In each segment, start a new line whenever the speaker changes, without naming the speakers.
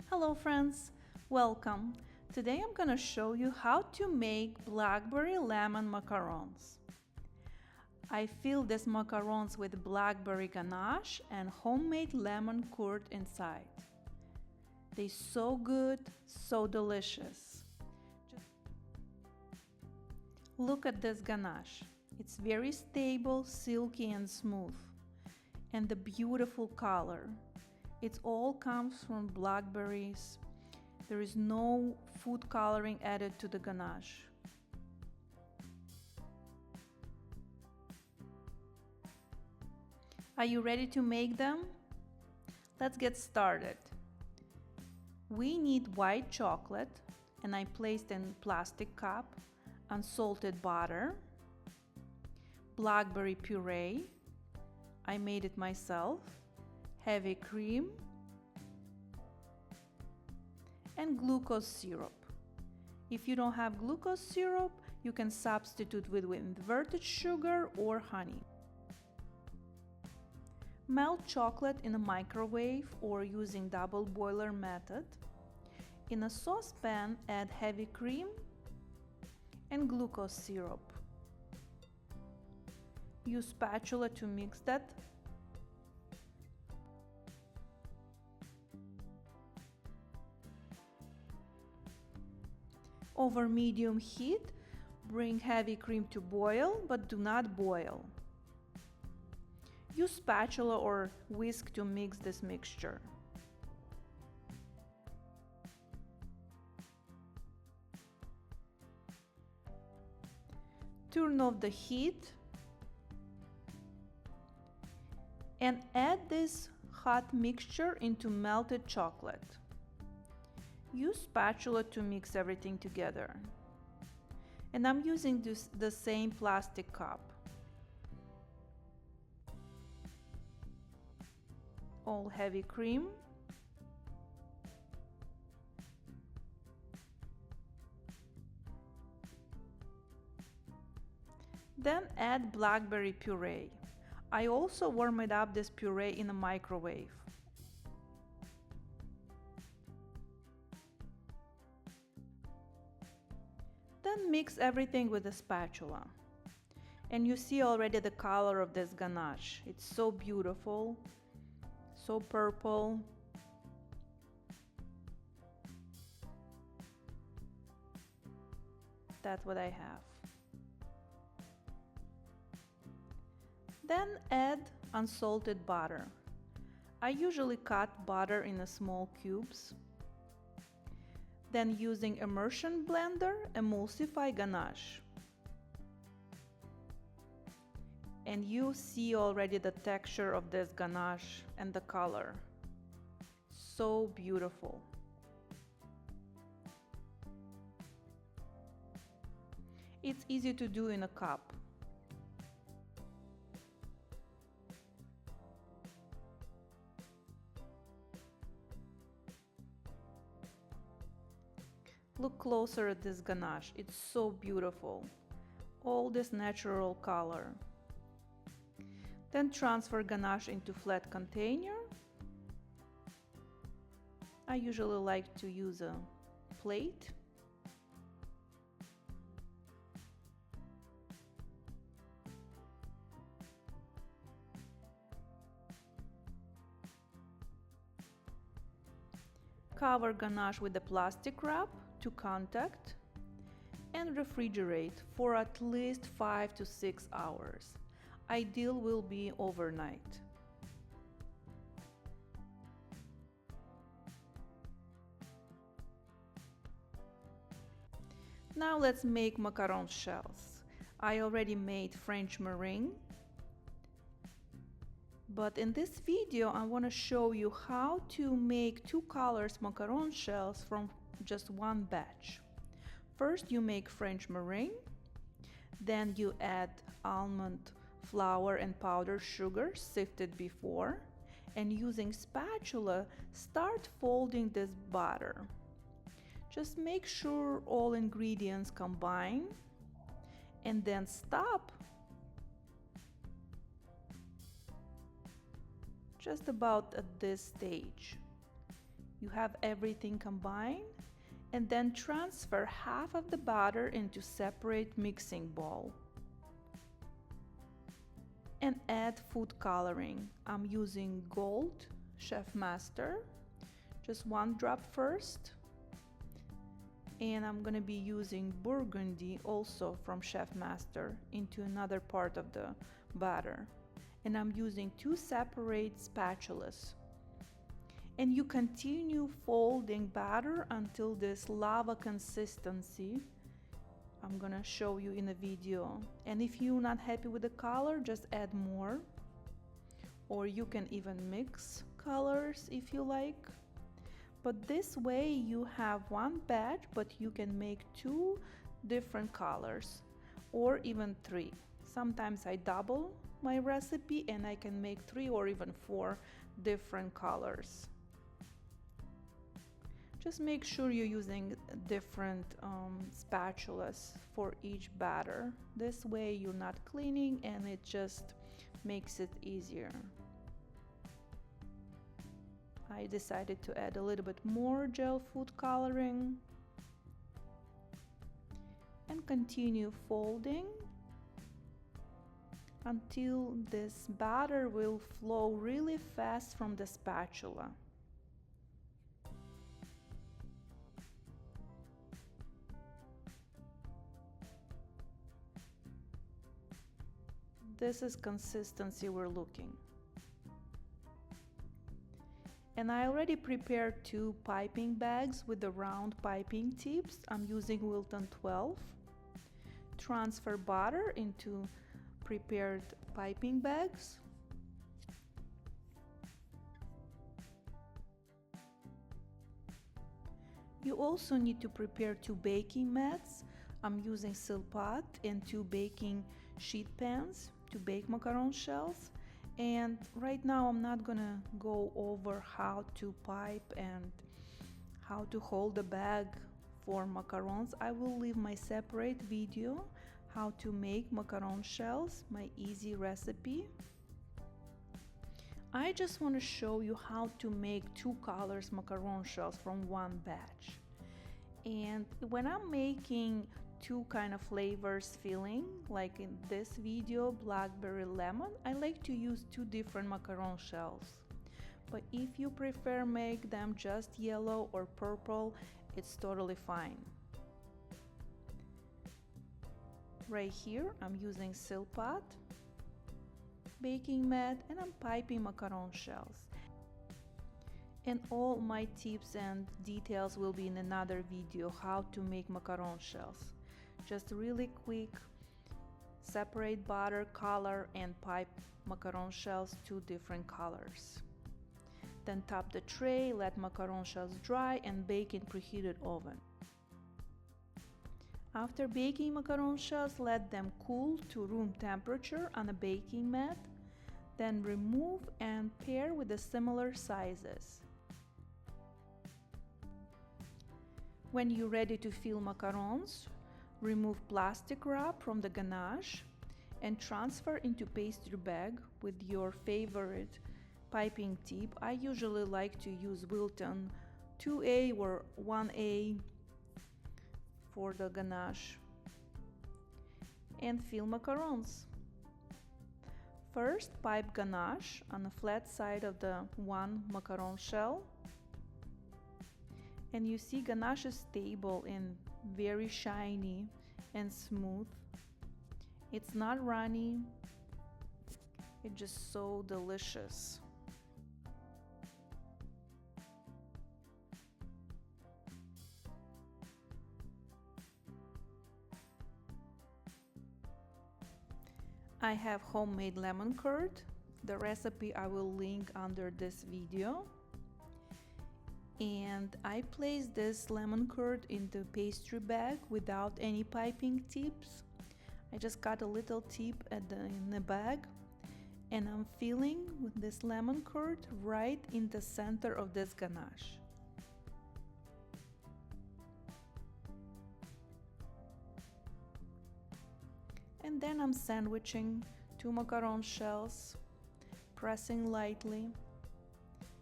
Hello friends, welcome. Today I'm gonna show you how to make Blackberry Lemon Macarons. I filled these macarons with blackberry ganache and homemade lemon curd inside. They're so good, so delicious. Look at this ganache. It's very stable, silky and smooth. And the beautiful color. It all comes from blackberries. There is no food coloring added to the ganache. Are you ready to make them? Let's get started. We need white chocolate, and I placed in plastic cup unsalted butter, blackberry puree, I made it myself, heavy cream, and glucose syrup. If you don't have glucose syrup, you can substitute with inverted sugar or honey. Melt chocolate in a microwave or using double boiler method. In a saucepan, add heavy cream and glucose syrup. Use spatula to mix that. Over medium heat, bring heavy cream to boil, but do not boil. Use spatula or whisk to mix this mixture. Turn off the heat and add this hot mixture into melted chocolate. Use spatula to mix everything together. And I'm using the same plastic cup. All heavy cream. Then add blackberry puree. I also warmed up this puree in a microwave. Then mix everything with a spatula. And you see already the color of this ganache. It's so beautiful, so purple. That's what I have. Then add unsalted butter. I usually cut butter in small cubes. Then using immersion blender, emulsify ganache. And you see already the texture of this ganache and the color. So beautiful. It's easy to do in a cup. Look closer at this ganache, it's so beautiful. All this natural color. Then transfer ganache into flat container. I usually like to use a plate. Cover ganache with a plastic wrap to contact and refrigerate for at least 5 to 6 hours. Ideal will be overnight. Now let's make macaron shells. I already made French meringue, but in this video I want to show you how to make 2 colors macaron shells from just one batch. First you make French meringue, then you add almond flour and powdered sugar sifted before, and using spatula start folding this batter. Just make sure all ingredients combine and then stop just about at this stage. you have everything combined, and then transfer half of the batter into separate mixing bowl. And add food coloring. I'm using Gold Chef Master, just 1 drop first. And I'm gonna be using Burgundy also from Chef Master into another part of the batter. And I'm using 2 separate spatulas. And you continue folding batter until this lava consistency. I'm gonna show you in a video. And if you're not happy with the color, just add more. Or you can even mix colors if you like. But this way you have 1 batch, but you can make 2 different colors, or even 3. Sometimes I double my recipe and I can make 3 or even 4 different colors. Just make sure you're using different spatulas for each batter. This way you're not cleaning and it just makes it easier. I decided to add a little bit more gel food coloring and continue folding until this batter will flow really fast from the spatula. This is consistency we're looking. And I already prepared 2 piping bags with the round piping tips. I'm using Wilton 12. Transfer butter into prepared piping bags. You also need to prepare 2 baking mats. I'm using Silpat and 2 baking sheet pans to bake macaron shells. And right now I'm not gonna go over how to pipe and how to hold the bag for macarons. I will leave my separate video how to make macaron shells, my easy recipe. I just want to show you how to make 2 colors macaron shells from 1 batch. And when I'm making 2 kind of flavors filling, like in this video, blackberry lemon, I like to use 2 different macaron shells. But if you prefer make them just yellow or purple, it's totally fine. Right here I'm using Silpat baking mat and I'm piping macaron shells. And all my tips and details will be in another video how to make macaron shells. Just really quick, separate butter, color, and pipe macaron shells 2 different colors. Then top the tray, let macaron shells dry and bake in preheated oven. After baking macaron shells, let them cool to room temperature on a baking mat. Then remove and pair with the similar sizes. When you're ready to fill macarons, remove plastic wrap from the ganache and transfer into pastry bag with your favorite piping tip. I usually like to use Wilton 2A or 1A for the ganache and fill macarons. First, pipe ganache on the flat side of the 1 macaron shell. And you see ganache is stable and very shiny and smooth. It's not runny. It's just so delicious. I have homemade lemon curd. The recipe I will link under this video. And I placed this lemon curd in the pastry bag without any piping tips. I just got a little tip in the bag, and I'm filling with this lemon curd right in the center of this ganache. And then I'm sandwiching 2 macaron shells, pressing lightly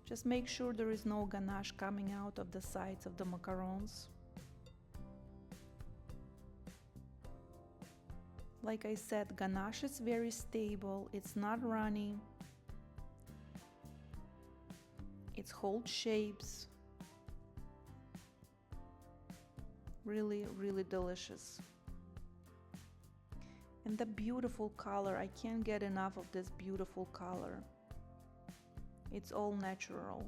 Just make sure there is no ganache coming out of the sides of the macarons. Like I said, ganache is very stable, it's not runny, it holds shapes. Really, really delicious. And the beautiful color, I can't get enough of this beautiful color. It's all natural.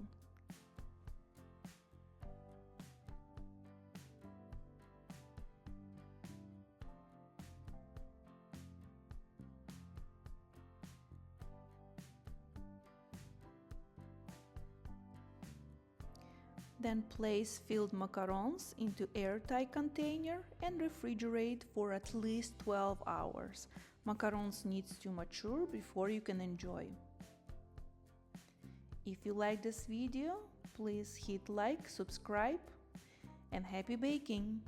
Then place filled macarons into airtight container and refrigerate for at least 12 hours. Macarons needs to mature before you can enjoy. If you like this video, please hit like, subscribe, and happy baking!